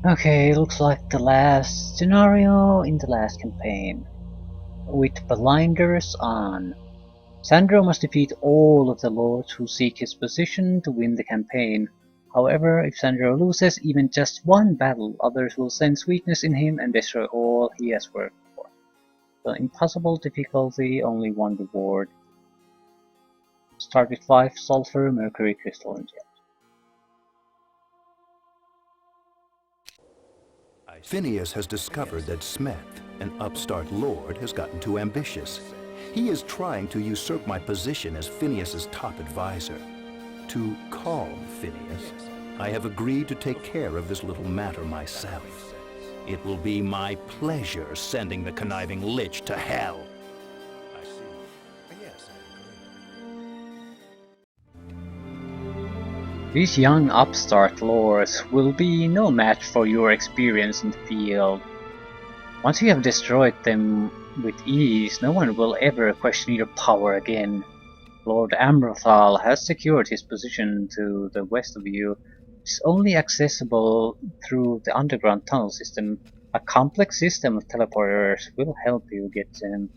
Okay, looks like the last scenario in the last campaign. With blinders on. Sandro must defeat all of the lords who seek his position to win the campaign. However, if Sandro loses even just one battle, others will sense weakness in him and destroy all he has worked for. So impossible difficulty, only one reward. Start with 5 sulfur, mercury crystal and gem. Phineas has discovered that Smith, an upstart lord, has gotten too ambitious. He is trying to usurp my position as Phineas's top advisor. To calm Phineas, I have agreed to take care of this little matter myself. It will be my pleasure sending the conniving lich to hell. I see. Yes, I agree. These young upstart lords will be no match for your experience in the field. Once you have destroyed them with ease, no one will ever question your power again. Lord Amrothal has secured his position to the west of you. It's only accessible through the underground tunnel system. A complex system of teleporters will help you get to him.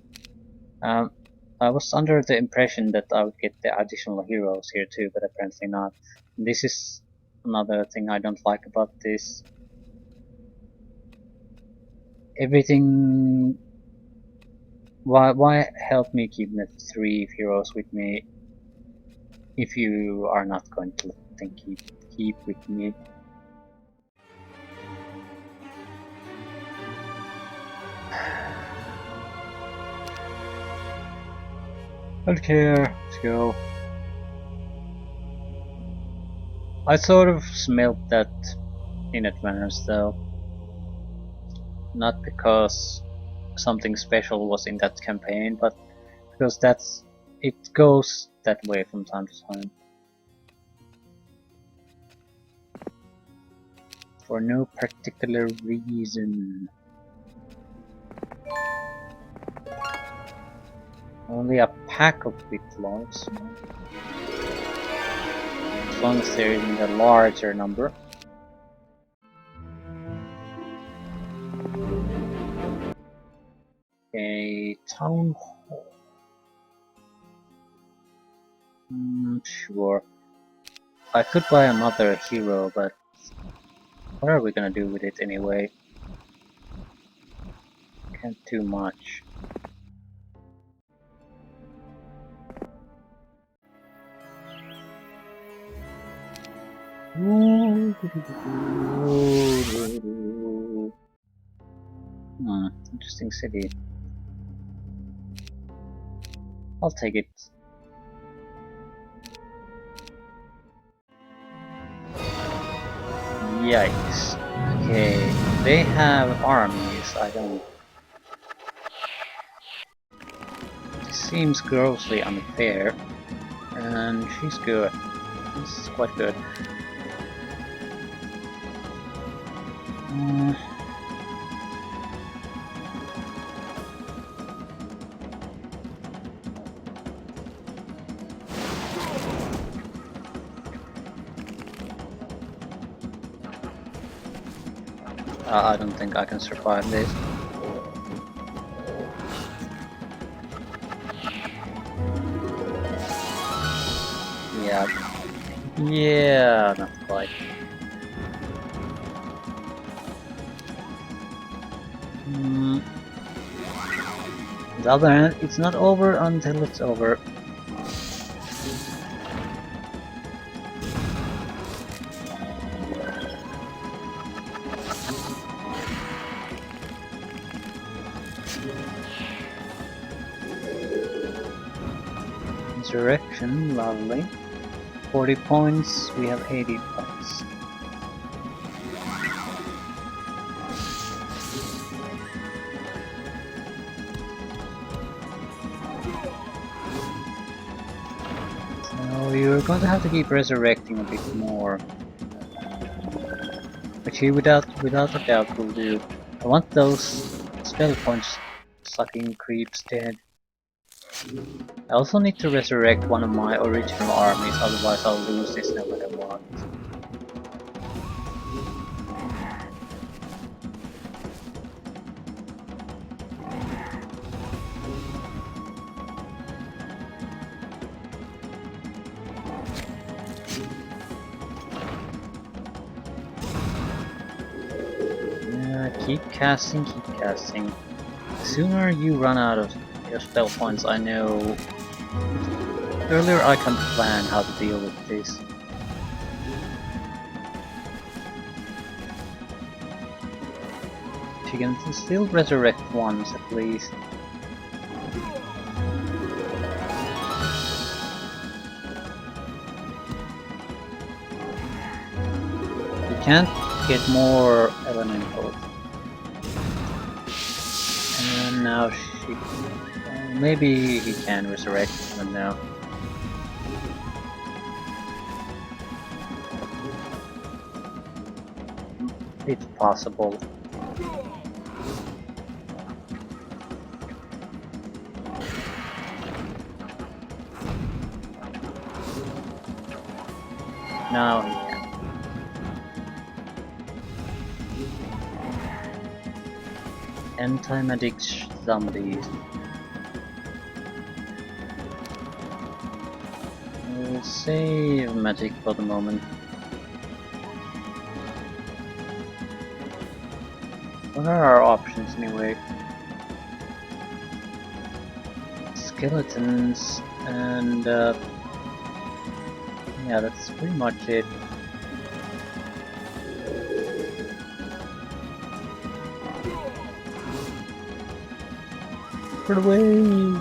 I was under the impression that I would get the additional heroes here too, but apparently not. This is another thing I don't like about this. Everything. Why help me keep the 3 heroes with me if you are not going to let them keep with me? Okay, let's go. I sort of smelled that in advance though. Not because something special was in that campaign, but because it goes that way from time to time. For no particular reason. Only a pack of bitlogs. As long as they're in the larger number. A town hall. Sure. I could buy another hero, but what are we gonna do with it anyway? Can't do much. Interesting city. I'll take it. Yikes. Okay, they have armies, I don't. This seems grossly unfair. And she's good. This is quite good. I don't think I can survive this. Yeah, not quite. On the other hand, it's not over until it's over. Insurrection, lovely. 40 points, we have 80 points. So you're going to have to keep resurrecting a bit more. Which he without a doubt will do. I want those spell points sucking creeps dead. I also need to resurrect one of my original armies, otherwise I'll lose this no matter what. Keep casting, keep casting. The sooner you run out of your spell points, I know, the earlier I can plan how to deal with this. She can still resurrect once at least. You can't get more elementals. And now she... maybe he can resurrect, I don't know. It's possible. Now he can. Anti-magic zombies. We'll save magic for the moment. What are our options anyway? Skeletons and yeah, that's pretty much it. Put away!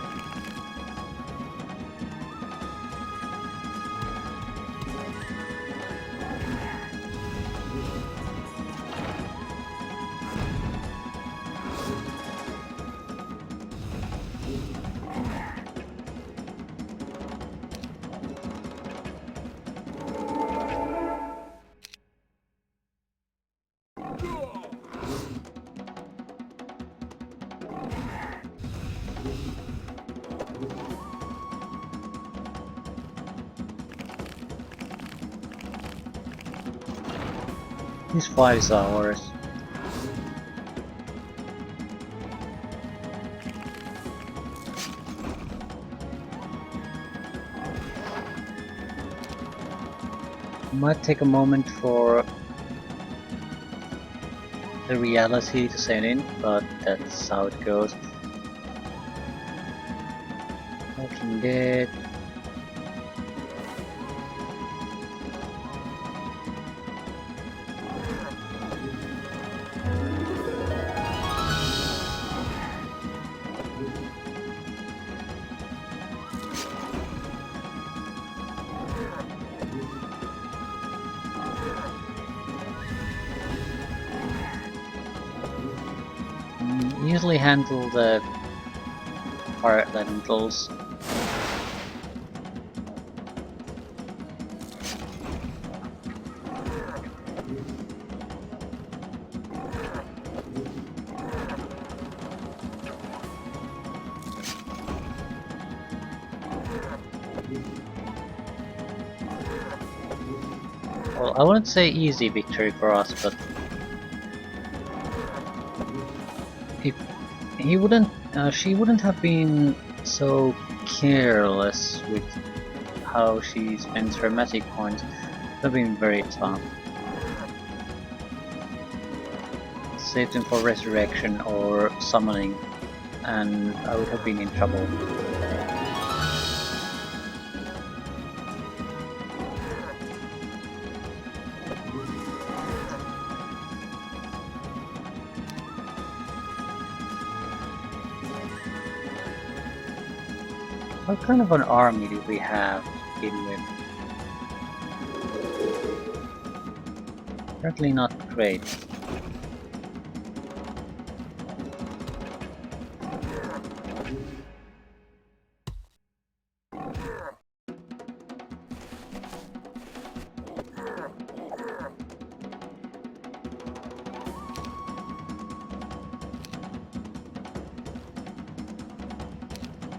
This fight is ours. Might take a moment for the reality to set in, but that's how it goes. Walking Dead. Usually handle the fire elementals. Well, I wouldn't say easy victory for us, but if he wouldn't, she wouldn't have been so careless with how she spends her magic points. It would have been very tough. Saved him for resurrection or summoning, and I would have been in trouble. What kind of an army do we have to begin with? Certainly not great.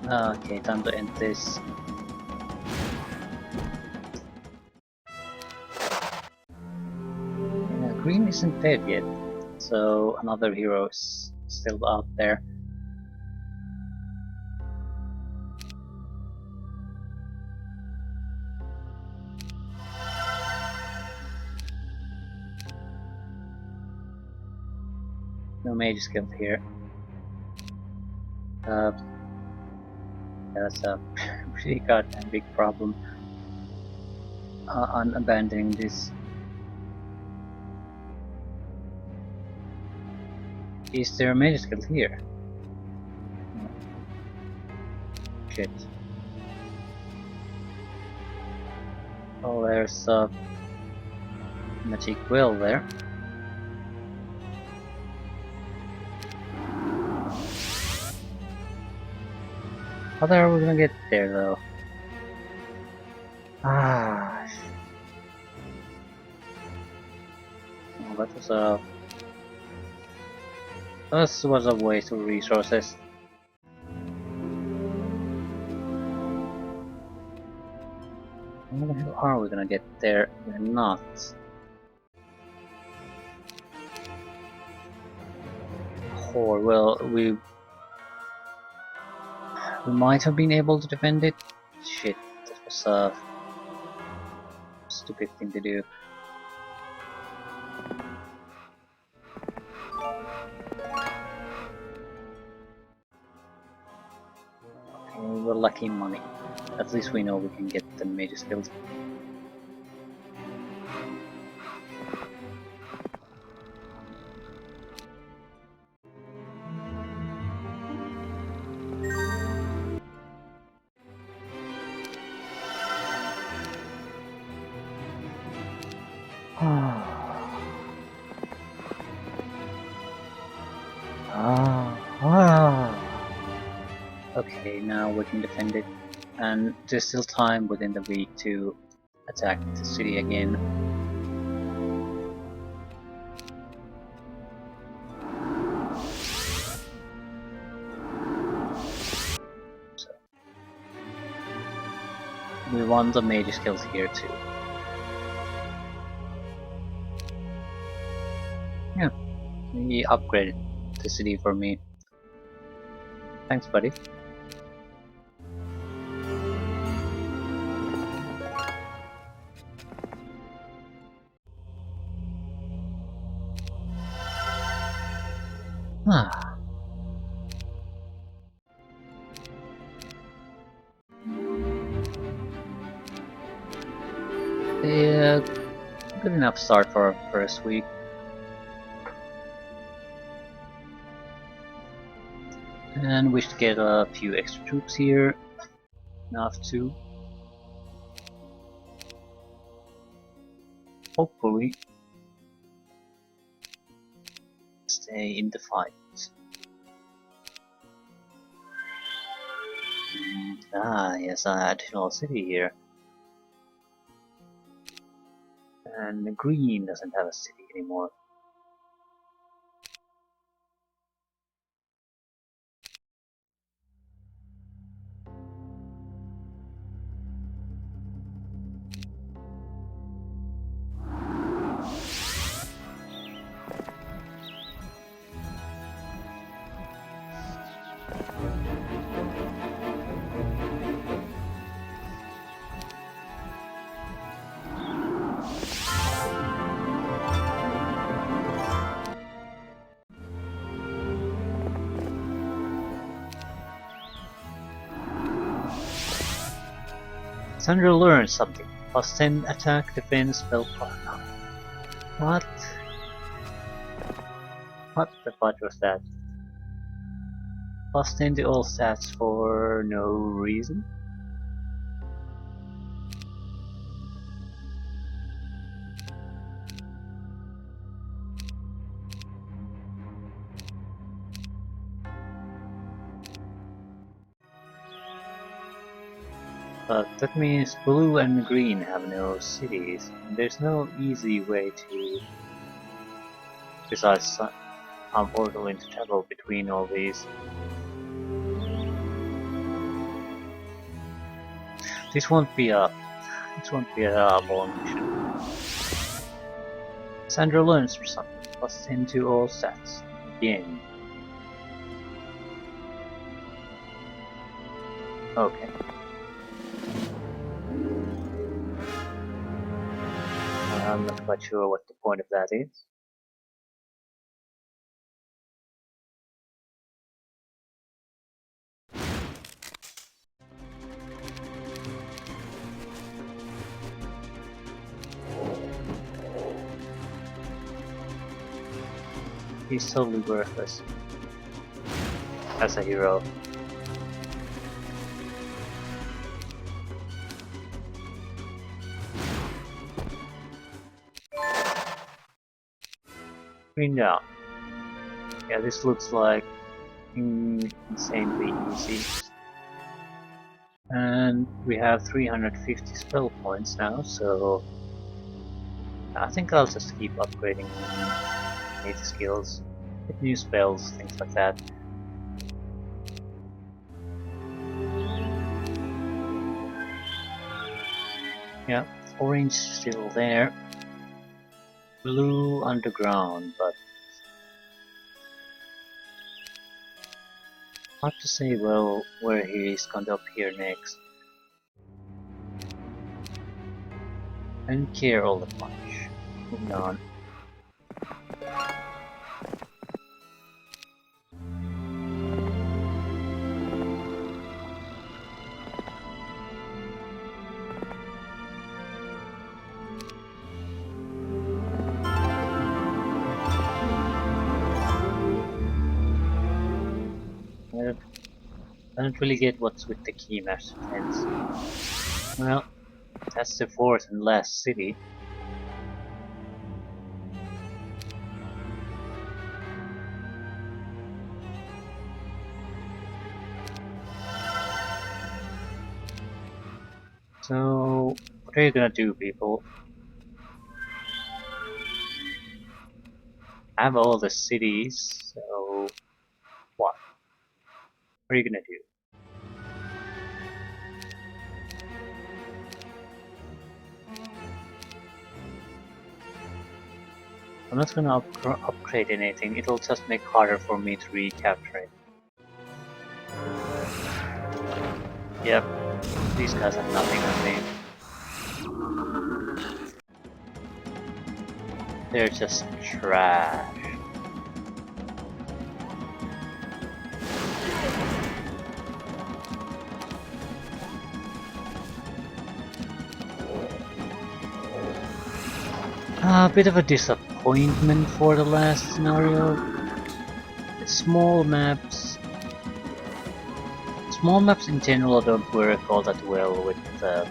Okay, time to end this. Green isn't dead yet, so another hero is still out there. No mage skills here. That's a pretty goddamn big problem. On abandoning this. Is there a mage skill here? No. Shit. Oh, there's a magic well there. How the hell are we gonna get there though? Ah. Oh, that was a waste of resources. How the hell are we gonna get there? We're not. Or well, we might have been able to defend it. Shit, that was a stupid thing to do. Okay, we were lucky in money. At least we know we can get the major skills. Okay, now we can defend it, and there's still time within the week to attack the city again. So we want the major skills here too. Yeah, he upgraded the city for me. Thanks, buddy. Ah. Yeah, good enough start for our first week. And we should get a few extra troops here. Enough to hopefully stay in the fight. Ah, yes, an additional city here. And the green doesn't have a city anymore. Sandra learned something. Plus 10 attack, defense, spell partner. What? What the fuck was that? Plus 10 to all stats for no reason? But that means blue and green have no cities. There's no easy way to besides some portal to travel between all these. This won't be a long mission. Sandra learns for something. Plus 10 to all stats. Again. Okay. I'm not quite sure what the point of that is. He's totally worthless as a hero. Green down. Yeah, this looks like insanely easy. And we have 350 spell points now, so I think I'll just keep upgrading mage skills, get new spells, things like that. Yeah, orange still there. Blue underground, but hard to say well where he's going to appear next. I don't care all that much. Moving on. I don't really get what's with the key master defense. Well, that's the fourth and last city. So, what are you gonna do, people? I have all the cities, so what? What are you gonna do? I'm not gonna upgrade anything, it'll just make harder for me to recapture it. Yep, these guys have nothing on me. They're just trash. A bit of a disappointment for the last scenario. Small maps in general don't work all that well with the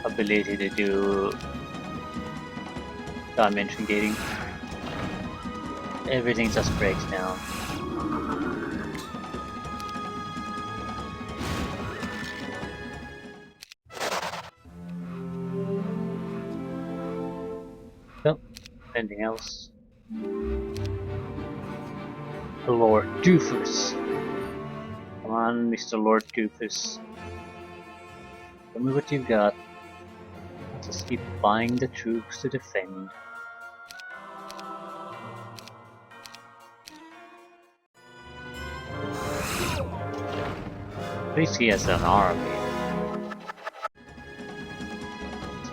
ability to do dimension gating. Everything just breaks down. Well, anything else? Lord Doofus. Come on, Mr. Lord Doofus. Tell me what you've got. Just keep buying the troops to defend. At least he has an army.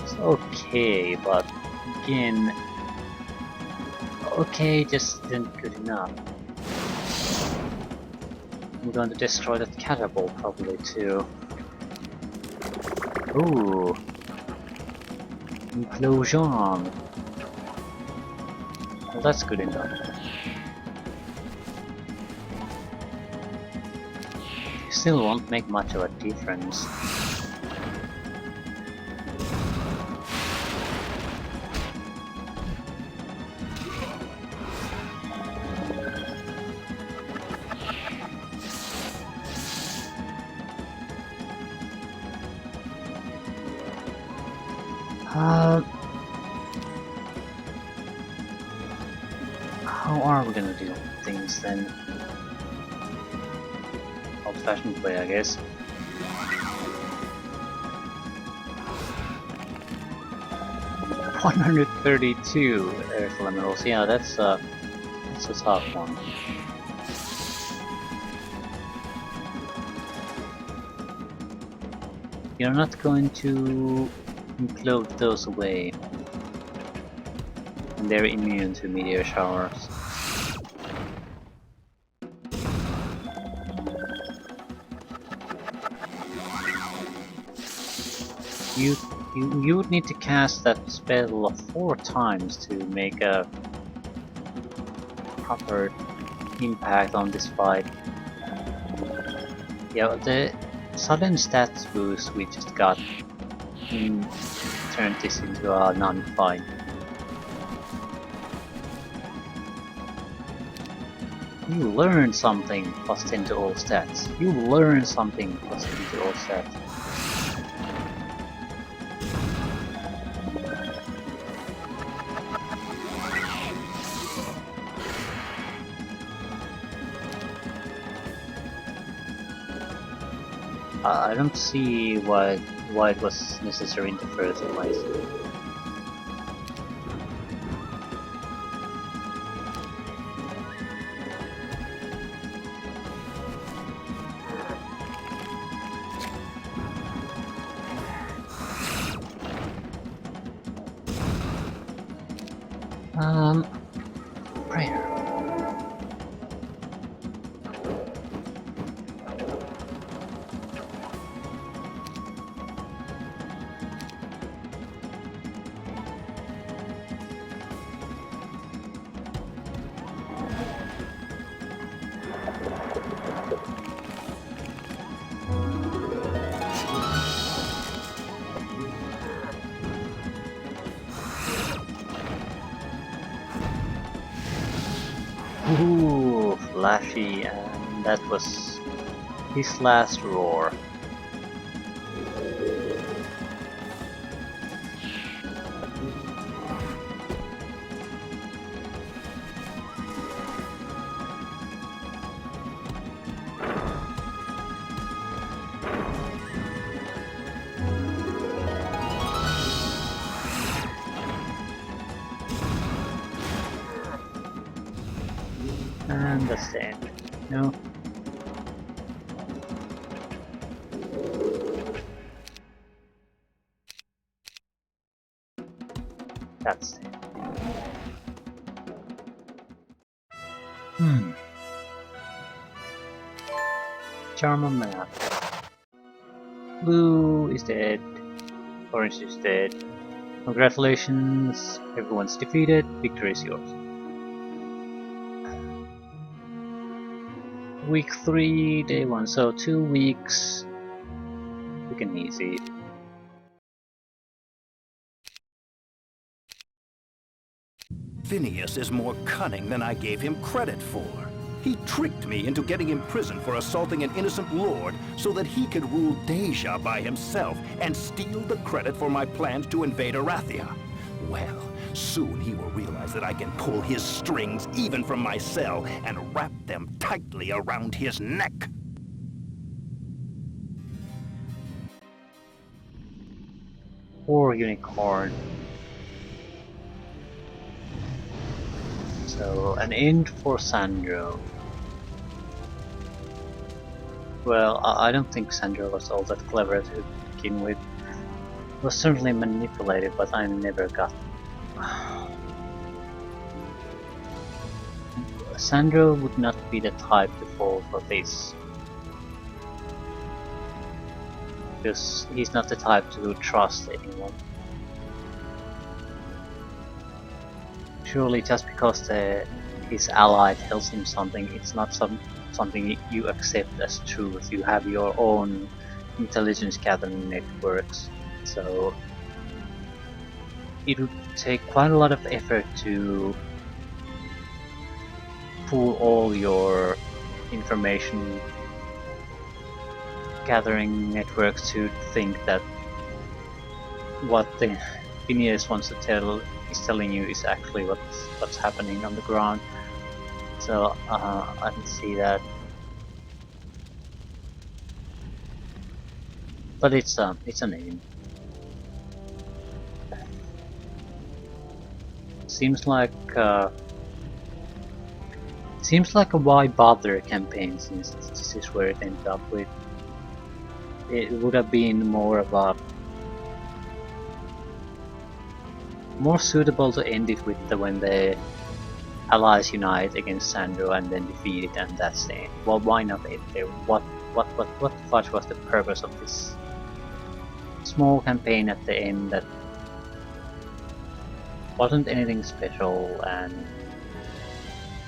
It's okay, but again, okay just isn't good enough. I'm going to destroy that catapult probably too. Ooh. Implosion. Well, that's good enough. Still won't make much of a difference. How are we gonna do things then? Old-fashioned play, I guess. $132 earth elementals. Yeah, that's a tough one. You're not going to implode those away. And they're immune to meteor showers. You You would need to cast that spell 4 times to make a proper impact on this fight. Yeah, the sudden stats boost we just got turned this into a non-fight. You learn something, plus 10 to all stats. You learn something, plus 10 to all stats. I don't see why it was necessary in the first place. Prayer. Ooh, flashy, and that was his last roar. And that's the end. No. That's it. Charm on map. Blue is dead. Orange is dead. Congratulations, everyone's defeated. Victory is yours. Week 3, day 1, so 2 weeks. We can easy. Phineas is more cunning than I gave him credit for. He tricked me into getting imprisoned for assaulting an innocent lord so that he could rule Deja by himself and steal the credit for my plans to invade Arathia. Well, soon he will realize that I can pull his strings even from my cell and wrap them tightly around his neck. Poor unicorn. So, an end for Sandro. Well, I don't think Sandro was all that clever to begin with. He was certainly manipulated, but I never got... Sandro would not be the type to fall for this. Because he's not the type to trust anyone. Surely just because his ally tells him something, it's not something you accept as truth. You have your own intelligence gathering networks, so it would take quite a lot of effort to pool all your information gathering networks to think that what the Phineas wants to tell is telling you is actually what's happening on the ground. So I can see that, but it's a name. Seems like a why bother campaign, since this is where it ended up with. It would have been more of a more suitable to end it with when the allies unite against Sandro and then defeat it, and that's it. Well, why not end there? What the fudge was the purpose of this? small campaign at the end that wasn't anything special and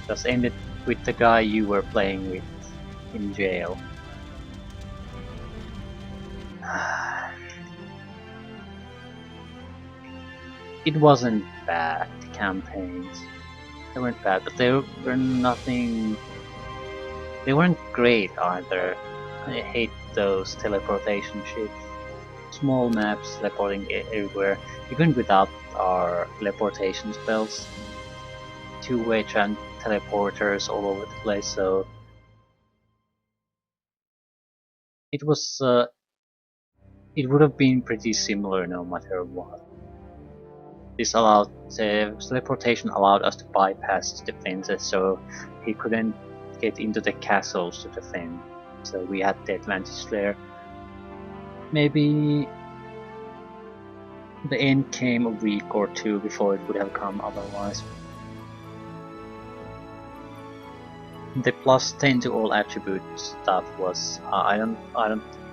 just ended with the guy you were playing with in jail. It wasn't bad, the campaigns. They weren't bad, but they were nothing. They weren't great either. I hate those teleportation ships. Small maps teleporting everywhere, even without our teleportation spells. Two-way teleporters all over the place, so it was. It would have been pretty similar no matter what. This allowed teleportation allowed us to bypass defenses, so he couldn't get into the castles to defend. So we had the advantage there. Maybe the end came a week or two before it would have come otherwise. The plus 10 to all attribute stuff was I don't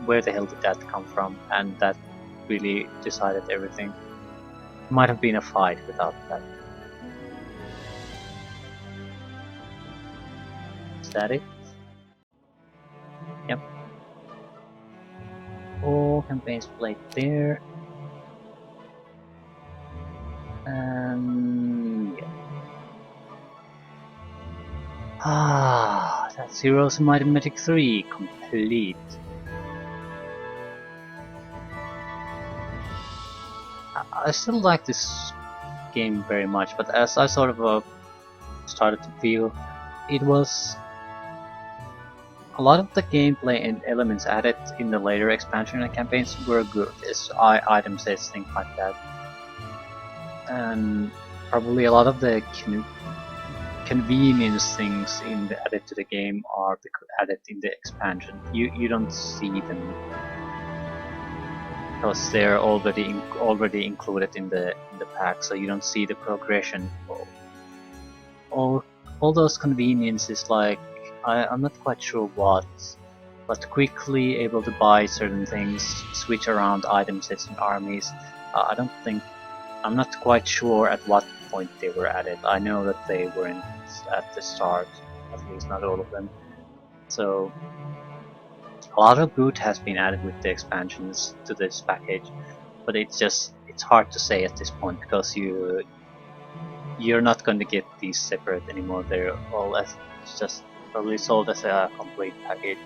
where the hell did that come from, and that really decided everything. Might have been a fight without that. Is that it? Yep. All campaigns played there. And yeah. That's Heroes of Might and Magic 3 complete. I still like this game very much, but as I sort of started to feel, it was a lot of the gameplay and elements added in the later expansion and campaigns were good, as item sets, things like that. And probably a lot of the convenience things added to the game are added in the expansion. You don't see them because they're already included in the pack, so you don't see the progression. All those conveniences, like I'm not quite sure what, but quickly able to buy certain things, switch around item sets and armies. I'm not quite sure at what point they were added. I know that they weren't at the start, at least not all of them. So a lot of good has been added with the expansions to this package, but it's hard to say at this point because you're not going to get these separate anymore. They're all just probably sold as a complete package.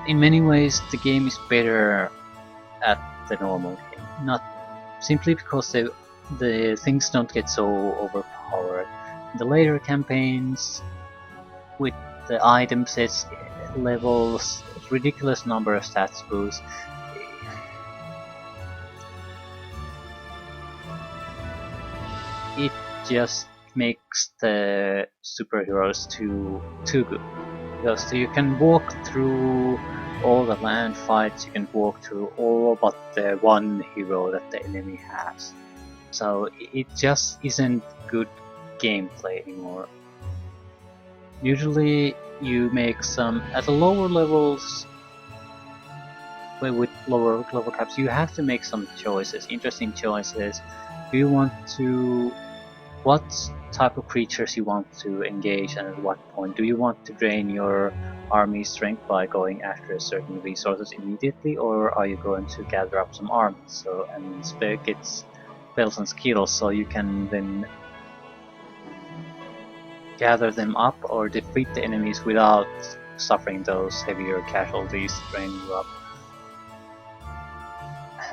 In many ways, the game is better at the normal game, not simply because the things don't get so overpowered. The later campaigns, with the item sets, levels, ridiculous number of stats boosts, it just makes the superheroes too good. Because you can walk through all the land fights, you can walk through all but the one hero that the enemy has. So it just isn't good gameplay anymore. Usually you make some, at the lower levels, with lower level caps, you have to make some choices, interesting choices. Do you want to, what type of creatures you want to engage and at what point? Do you want to drain your army strength by going after certain resources immediately, or are you going to gather up some armies and get spells and skills so you can then gather them up or defeat the enemies without suffering those heavier casualties draining you up?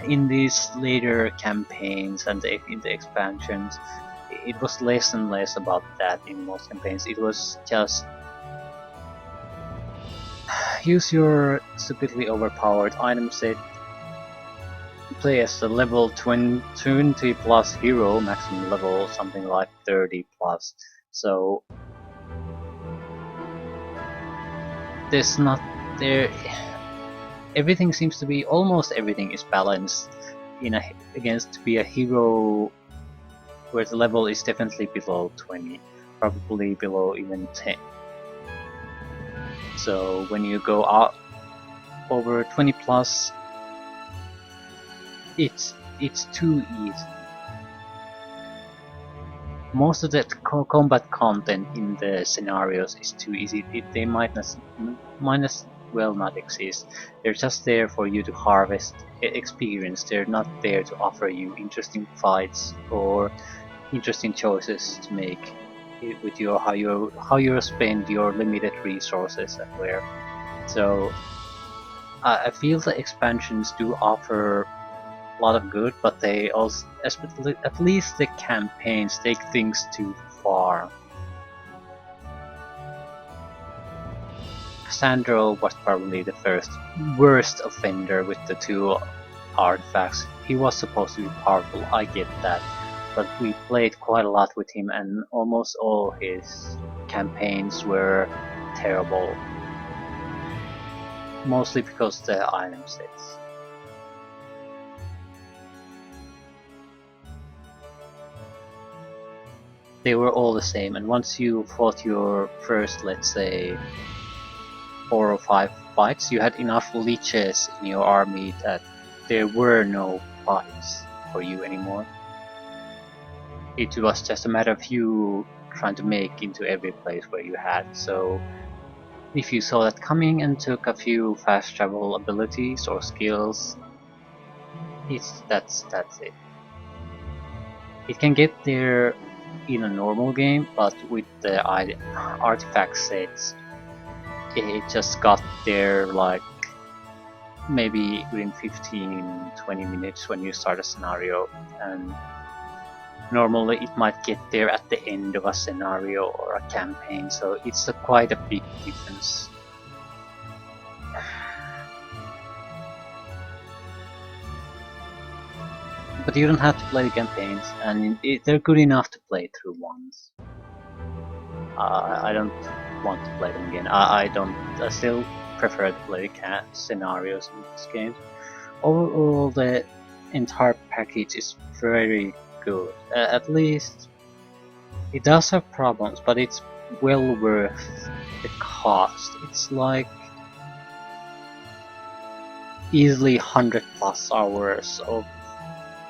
In these later campaigns and in the expansions, it was less and less about that in most campaigns. It was just use your stupidly overpowered item set, play as a level 20 plus hero, maximum level something like 30 plus. So there's not there. Everything seems to be, almost everything is balanced against to be a hero where the level is definitely below 20, probably below even 10. So when you go out, over 20 plus, it's too easy. Most of the combat content in the scenarios is too easy. They might as well not exist. They're just there for you to harvest experience. They're not there to offer you interesting fights or interesting choices to make with your how you spend your limited resources and where. So I feel the expansions do offer a lot of good, but they also, at least the campaigns, take things too far. Sandro was probably the worst offender with the two artifacts. He was supposed to be powerful, I get that, but we played quite a lot with him and almost all his campaigns were terrible. Mostly because the item sets. They were all the same, and once you fought your first, let's say, 4 or 5 fights, you had enough leeches in your army that there were no fights for you anymore. It was just a matter of you trying to make into every place where you had, so if you saw that coming and took a few fast travel abilities or skills, that's it. It can get there in a normal game, but with the artifact sets, it just got there like maybe within 15-20 minutes when you start a scenario, and normally it might get there at the end of a scenario or a campaign, so it's quite a big difference. But you don't have to play the campaigns, and they're good enough to play through once. I don't want to play them again. I still prefer to play the scenarios in this game. Overall, the entire package is very good. At least it does have problems, but it's well worth the cost. It's like easily 100 plus hours of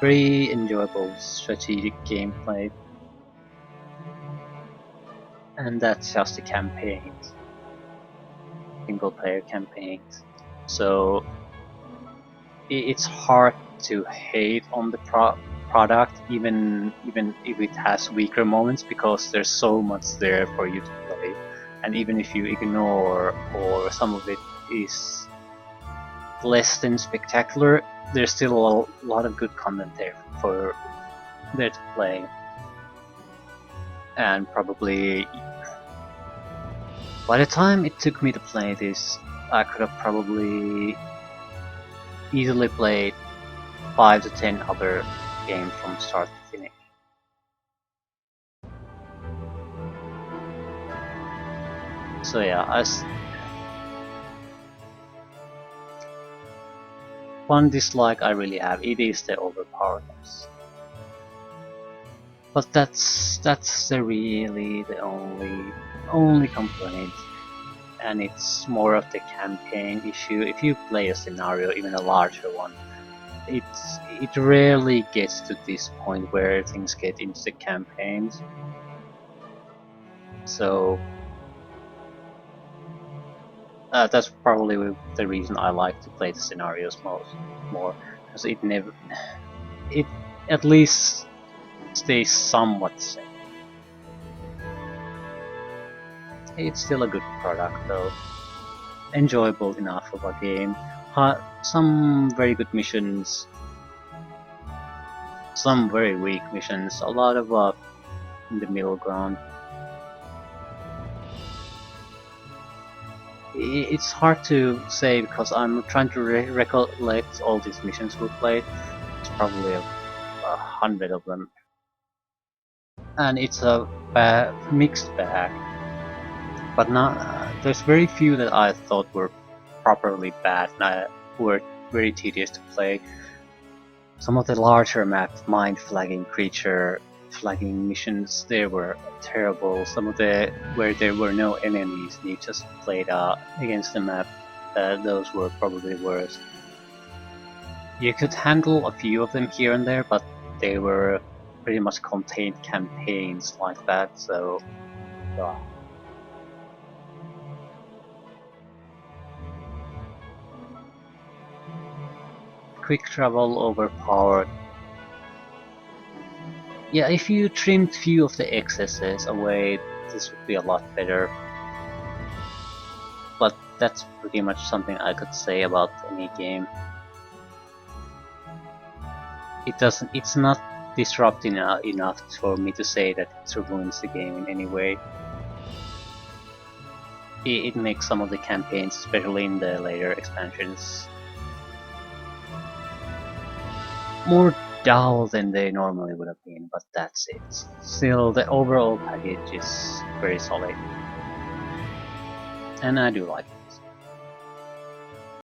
very enjoyable strategic gameplay. And that's just the campaigns, single player campaigns. So it's hard to hate on the product, even if it has weaker moments, because there's so much there for you to play. And even if you ignore or some of it is less than spectacular, there's still a lot of good content there to play. And probably by the time it took me to play this, I could have probably easily played 5 to 10 other games from start to finish. So yeah, one dislike I really have, it is the overpoweredness. But that's really the only complaint, and it's more of the campaign issue. If you play a scenario, even a larger one, it rarely gets to this point where things get into the campaigns. So that's probably the reason I like to play the scenarios more, because it at least stays somewhat the same. It's still a good product though, enjoyable enough of a game. Some very good missions, some very weak missions, a lot of in the middle ground. It's hard to say because I'm trying to recollect all these missions we played. It's probably 100 of them, and it's a mixed bag. But there's very few that I thought were properly bad, were very tedious to play. Some of the larger map mind flagging creature flagging missions, they were terrible. Some of where there were no enemies, you just played against the map. those were probably worse. You could handle a few of them here and there, but they were pretty much contained campaigns like that, so yeah. Quick travel overpowered. Yeah, if you trimmed few of the excesses away, this would be a lot better. But that's pretty much something I could say about any game. It's not disrupting enough for me to say that it ruins the game in any way. It makes some of the campaigns, especially in the later expansions, more dull than they normally would have been, but that's it. Still, the overall package is very solid, and I do like it.